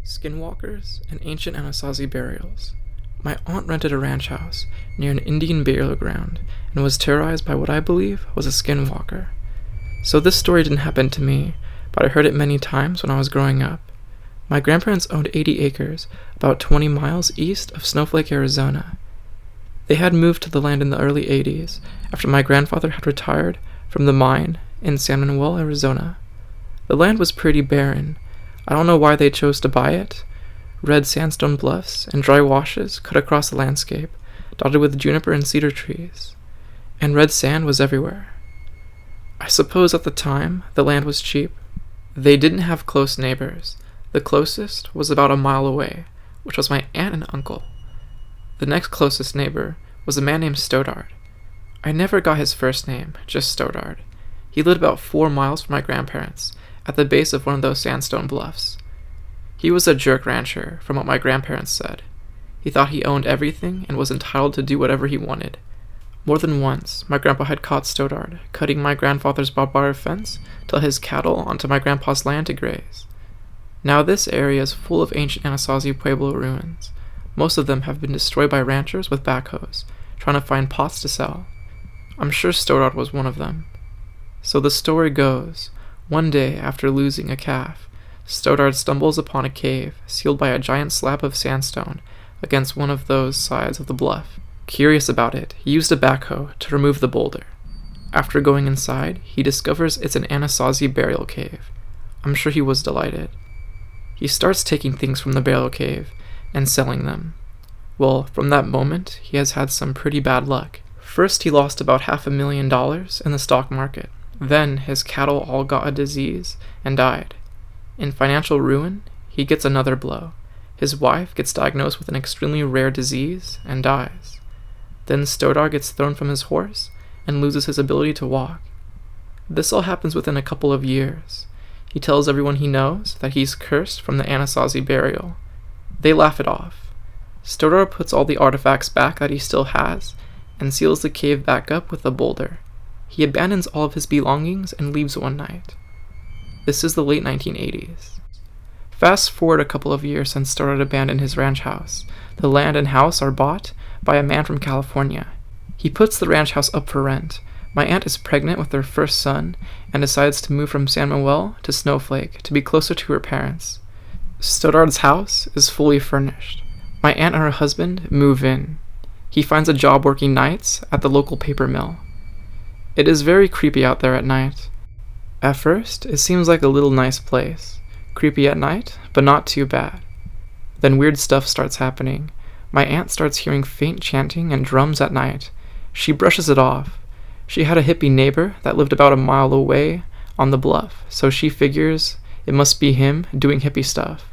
Skinwalkers and ancient Anasazi burials. My aunt rented a ranch house near an Indian burial ground and was terrorized by what I believe was a skinwalker. So this story didn't happen to me, but I heard it many times when I was growing up. My grandparents owned 80 acres, about 20 miles east of Snowflake, Arizona. They had moved to the land in the early 80s after my grandfather had retired from the mine in San Manuel, Arizona. The land was pretty barren. I don't know why they chose to buy it. Red sandstone bluffs and dry washes cut across the landscape, dotted with juniper and cedar trees. And red sand was everywhere. I suppose at the time, the land was cheap. They didn't have close neighbors. The closest was about a mile away, which was my aunt and uncle. The next closest neighbor was a man named Stoddard. I never got his first name, just Stoddard. He lived about 4 miles from my grandparents, at the base of one of those sandstone bluffs. He was a jerk rancher, from what my grandparents said. He thought he owned everything and was entitled to do whatever he wanted. More than once, my grandpa had caught Stoddard cutting my grandfather's barbed wire fence to let his cattle onto my grandpa's land to graze. Now this area is full of ancient Anasazi Pueblo ruins. Most of them have been destroyed by ranchers with backhoes, trying to find pots to sell. I'm sure Stoddard was one of them. So the story goes, one day after losing a calf, Stoddard stumbles upon a cave sealed by a giant slab of sandstone against one of those sides of the bluff. Curious about it, he used a backhoe to remove the boulder. After going inside, he discovers it's an Anasazi burial cave. I'm sure he was delighted. He starts taking things from the burial cave and selling them. Well, from that moment, he has had some pretty bad luck. First, he lost about $500,000 in the stock market. Then, his cattle all got a disease and died. In financial ruin, he gets another blow. His wife gets diagnosed with an extremely rare disease and dies. Then Stoddard gets thrown from his horse and loses his ability to walk. This all happens within a couple of years. He tells everyone he knows that he's cursed from the Anasazi burial. They laugh it off. Stoddard puts all the artifacts back that he still has and seals the cave back up with a boulder. He abandons all of his belongings and leaves one night. This is the late 1980s. Fast forward a couple of years since Stoddard abandoned his ranch house. The land and house are bought by a man from California. He puts the ranch house up for rent. My aunt is pregnant with their first son and decides to move from San Manuel to Snowflake to be closer to her parents. Stoddard's house is fully furnished. My aunt and her husband move in. He finds a job working nights at the local paper mill. It is very creepy out there at night. At first, it seems like a little nice place. Creepy at night, but not too bad. Then weird stuff starts happening. My aunt starts hearing faint chanting and drums at night. She brushes it off. She had a hippie neighbor that lived about a mile away on the bluff, so she figures it must be him doing hippie stuff.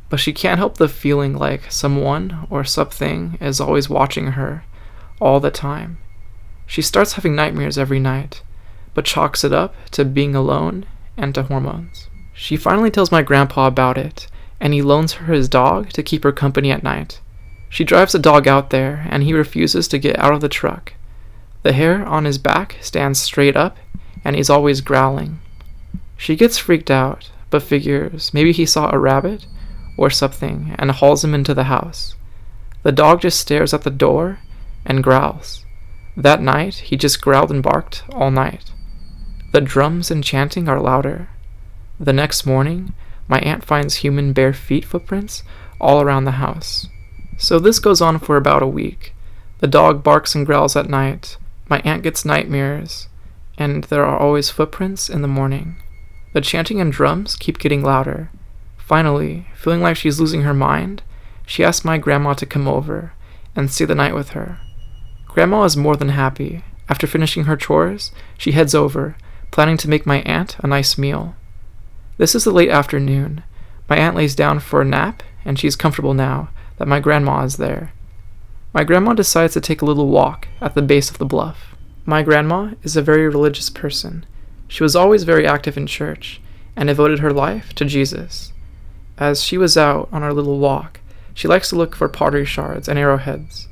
But she can't help the feeling like someone or something is always watching her all the time. She starts having nightmares every night, but chalks it up to being alone and to hormones. She finally tells my grandpa about it, and he loans her his dog to keep her company at night. She drives the dog out there, and he refuses to get out of the truck. The hair on his back stands straight up, and he's always growling. She gets freaked out, but figures maybe he saw a rabbit or something and hauls him into the house. The dog just stares at the door and growls. That night, he just growled and barked all night. The drums and chanting are louder. The next morning, my aunt finds human bare feet footprints all around the house. So this goes on for about a week. The dog barks and growls at night. My aunt gets nightmares, and there are always footprints in the morning. The chanting and drums keep getting louder. Finally, feeling like she's losing her mind, she asks my grandma to come over and stay the night with her. Grandma is more than happy. After finishing her chores, she heads over, planning to make my aunt a nice meal. This is the late afternoon. My aunt lays down for a nap, and she's comfortable now that my grandma is there. My grandma decides to take a little walk at the base of the bluff. My grandma is a very religious person. She was always very active in church, and devoted her life to Jesus. As she was out on her little walk, she likes to look for pottery shards and arrowheads.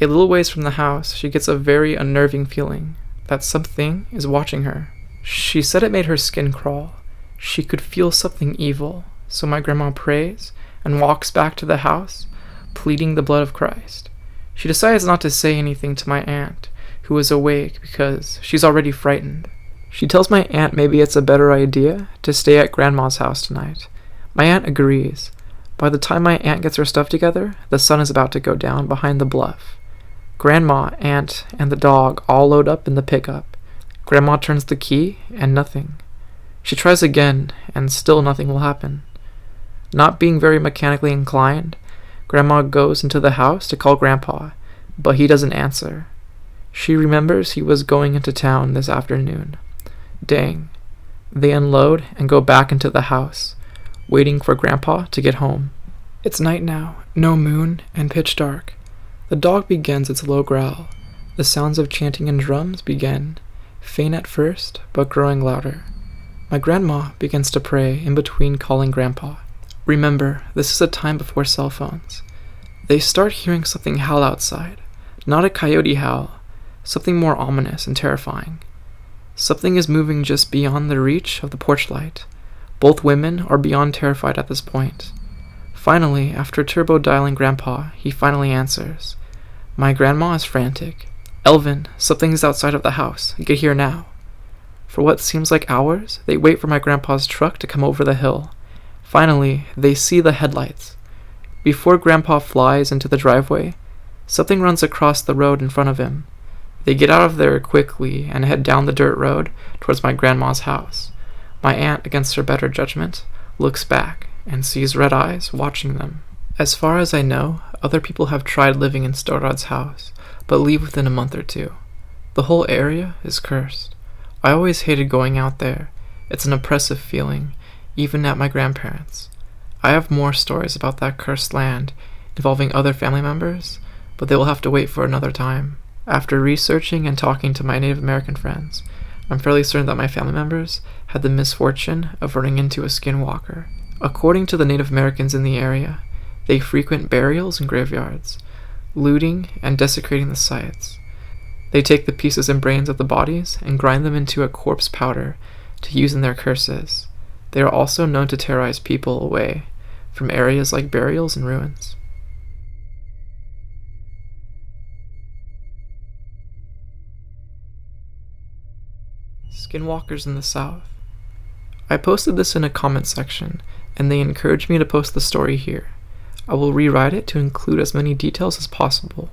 A little ways from the house, she gets a very unnerving feeling that something is watching her. She said it made her skin crawl. She could feel something evil, So my grandma prays and walks back to the house, pleading the blood of Christ. She decides not to say anything to my aunt, who is awake because she's already frightened. She tells my aunt maybe it's a better idea to stay at Grandma's house tonight. My aunt agrees. By the time my aunt gets her stuff together, the sun is about to go down behind the bluff. Grandma, aunt, and the dog all load up in the pickup. Grandma turns the key, and nothing. She tries again, and still nothing will happen. Not being very mechanically inclined, Grandma goes into the house to call Grandpa, but he doesn't answer. She remembers he was going into town this afternoon. Dang. They unload and go back into the house, waiting for Grandpa to get home. It's night now, no moon, and pitch dark. The dog begins its low growl. The sounds of chanting and drums begin, faint at first, but growing louder. My grandma begins to pray in between calling Grandpa. Remember, this is a time before cell phones. They start hearing something howl outside. Not a coyote howl, something more ominous and terrifying. Something is moving just beyond the reach of the porch light. Both women are beyond terrified at this point. Finally, after turbo dialing Grandpa, he finally answers. My grandma is frantic. Elvin, something is outside of the house. Get here now. For what seems like hours, they wait for my grandpa's truck to come over the hill. Finally, they see the headlights. Before Grandpa flies into the driveway, something runs across the road in front of him. They get out of there quickly and head down the dirt road towards my grandma's house. My aunt, against her better judgment, looks back and sees red eyes watching them. As far as I know, other people have tried living in Stoddard's house, but leave within a month or two. The whole area is cursed. I always hated going out there. It's an oppressive feeling, even at my grandparents'. I have more stories about that cursed land involving other family members, but they will have to wait for another time. After researching and talking to my Native American friends, I'm fairly certain that my family members had the misfortune of running into a skinwalker. According to the Native Americans in the area, they frequent burials and graveyards, looting and desecrating the sites. They take the pieces and brains of the bodies and grind them into a corpse powder to use in their curses. They are also known to terrorize people away from areas like burials and ruins. Skinwalkers in the South. I posted this in a comment section, and they encouraged me to post the story here. I will rewrite it to include as many details as possible.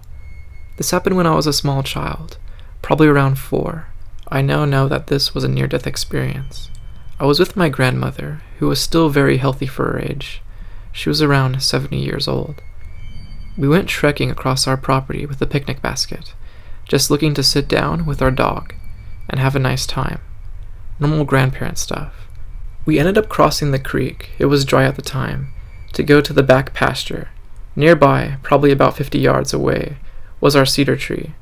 This happened when I was a small child, probably around 4. I now know that this was a near-death experience. I was with my grandmother, who was still very healthy for her age. She was around 70 years old. We went trekking across our property with a picnic basket, just looking to sit down with our dog and have a nice time. Normal grandparent stuff. We ended up crossing the creek, it was dry at the time, to go to the back pasture. Nearby, probably about 50 yards away, was our cedar tree.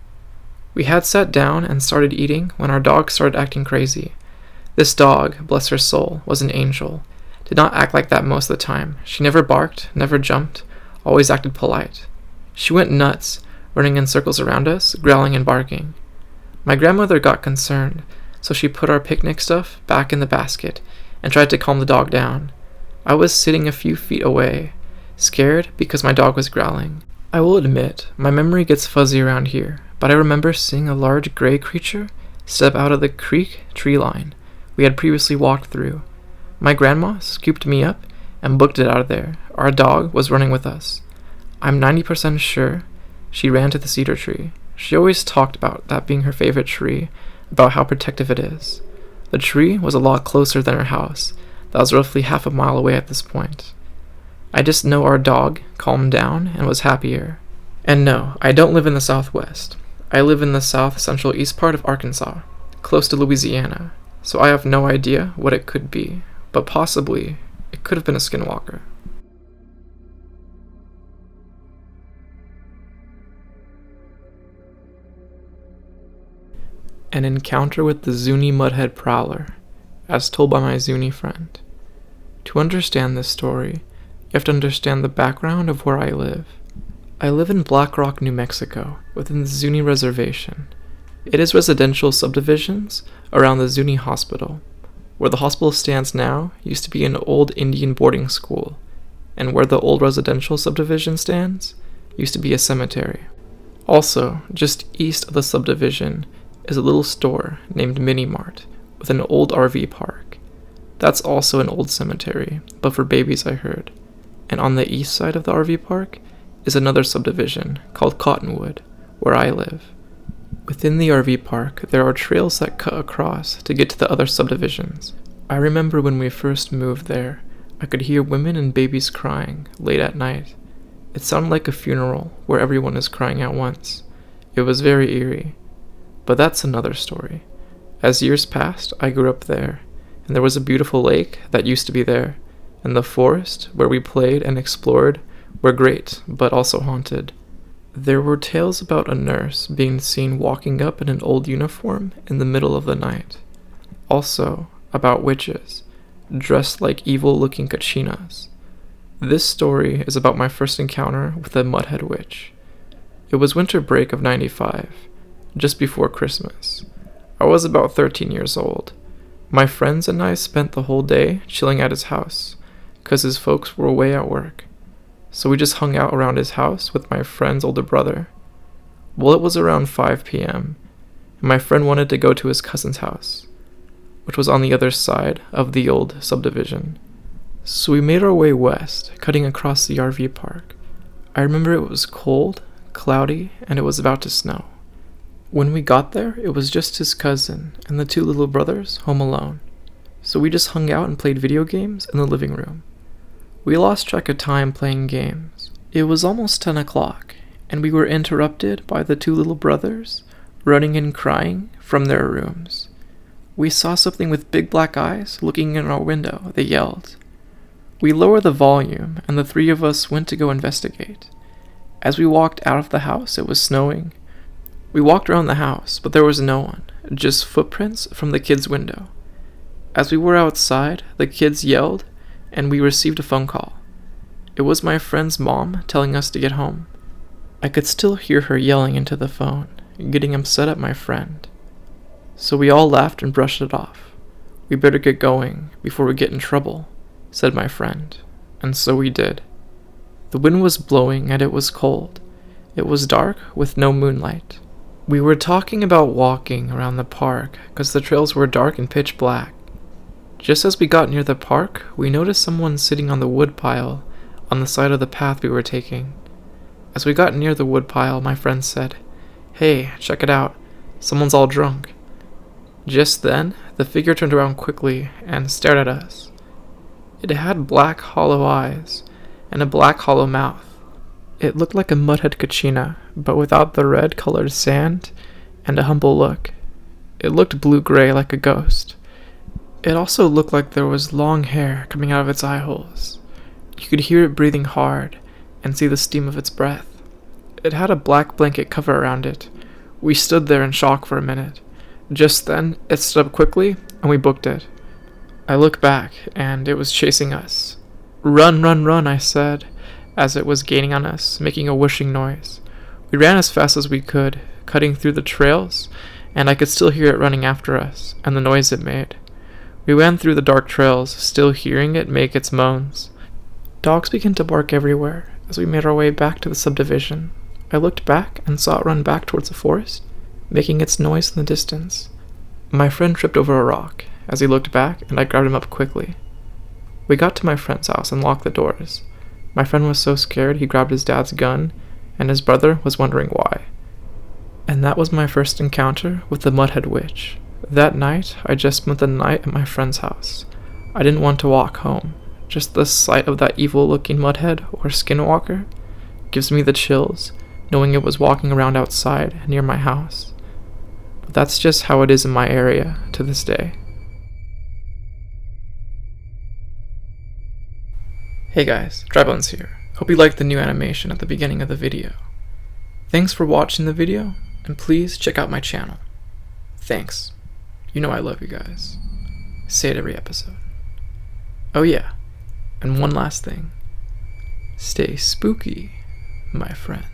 We had sat down and started eating when our dog started acting crazy. This dog, bless her soul, was an angel. Did not act like that most of the time. She never barked, never jumped, always acted polite. She went nuts, running in circles around us, growling and barking. My grandmother got concerned, so she put our picnic stuff back in the basket and tried to calm the dog down. I was sitting a few feet away, scared because my dog was growling. I will admit, my memory gets fuzzy around here, but I remember seeing a large gray creature step out of the creek tree line we had previously walked through. My grandma scooped me up and booked it out of there. Our dog was running with us. I'm 90% sure she ran to the cedar tree. She always talked about that being her favorite tree, about how protective it is. The tree was a lot closer than her house. That was roughly half a mile away at this point. I just know our dog calmed down and was happier. And no, I don't live in the Southwest. I live in the south-central east part of Arkansas, close to Louisiana, so I have no idea what it could be, but possibly it could have been a skinwalker. An encounter with the Zuni Mudhead Prowler, as told by my Zuni friend. To understand this story, you have to understand the background of where I live. I live in Black Rock, New Mexico, within the Zuni Reservation. It is residential subdivisions around the Zuni Hospital. Where the hospital stands now used to be an old Indian boarding school, and where the old residential subdivision stands used to be a cemetery. Also, just east of the subdivision is a little store named Mini Mart with an old RV park. That's also an old cemetery, but for babies, I heard. And on the east side of the RV park is another subdivision called Cottonwood, where I live. Within the RV park, there are trails that cut across to get to the other subdivisions. I remember when we first moved there, I could hear women and babies crying late at night. It sounded like a funeral where everyone is crying at once. It was very eerie. But that's another story. As years passed, I grew up there, and there was a beautiful lake that used to be there, and the forest where we played and explored were great, but also haunted. There were tales about a nurse being seen walking up in an old uniform in the middle of the night. Also, about witches, dressed like evil-looking kachinas. This story is about my first encounter with a Mudhead witch. It was winter break of '95, just before Christmas. I was about 13 years old. My friends and I spent the whole day chilling at his house, 'cause his folks were away at work. So we just hung out around his house with my friend's older brother. Well, it was around 5 p.m., and my friend wanted to go to his cousin's house, which was on the other side of the old subdivision. So we made our way west, cutting across the RV park. I remember it was cold, cloudy, and it was about to snow. When we got there, it was just his cousin and the two little brothers home alone. So we just hung out and played video games in the living room. We lost track of time playing games. It was almost 10 o'clock, and we were interrupted by the two little brothers running and crying from their rooms. We saw something with big black eyes looking in our window, they yelled. We lowered the volume, and the three of us went to go investigate. As we walked out of the house, it was snowing. We walked around the house, but there was no one, just footprints from the kids' window. As we were outside, the kids yelled, and we received a phone call. It was my friend's mom telling us to get home. I could still hear her yelling into the phone, getting upset at my friend. So we all laughed and brushed it off. We better get going before we get in trouble, said my friend, and so we did. The wind was blowing and it was cold. It was dark with no moonlight. We were talking about walking around the park because the trails were dark and pitch black. Just as we got near the park, we noticed someone sitting on the woodpile on the side of the path we were taking. As we got near the woodpile, my friend said, "Hey, check it out. Someone's all drunk." Just then, the figure turned around quickly and stared at us. It had black hollow eyes and a black hollow mouth. It looked like a Mudhead kachina, but without the red-colored sand and a humble look. It looked blue-gray like a ghost. It also looked like there was long hair coming out of its eye holes. You could hear it breathing hard and see the steam of its breath. It had a black blanket cover around it. We stood there in shock for a minute. Just then, it stood up quickly, and we booked it. I looked back, and it was chasing us. "Run, run, run," I said, as it was gaining on us, making a whooshing noise. We ran as fast as we could, cutting through the trails, and I could still hear it running after us, and the noise it made. We ran through the dark trails, still hearing it make its moans. Dogs began to bark everywhere as we made our way back to the subdivision. I looked back and saw it run back towards the forest, making its noise in the distance. My friend tripped over a rock as he looked back, and I grabbed him up quickly. We got to my friend's house and locked the doors. My friend was so scared he grabbed his dad's gun, and his brother was wondering why. And that was my first encounter with the Mudhead Witch. That night, I just spent the night at my friend's house. I didn't want to walk home. Just the sight of that evil-looking Mudhead, or Skinwalker, gives me the chills, knowing it was walking around outside near my house. But that's just how it is in my area to this day. Hey guys, Drybones here. Hope you liked the new animation at the beginning of the video. Thanks for watching the video, and please check out my channel. Thanks. You know I love you guys. Say it every episode. Oh yeah, and one last thing. Stay spooky, my friends.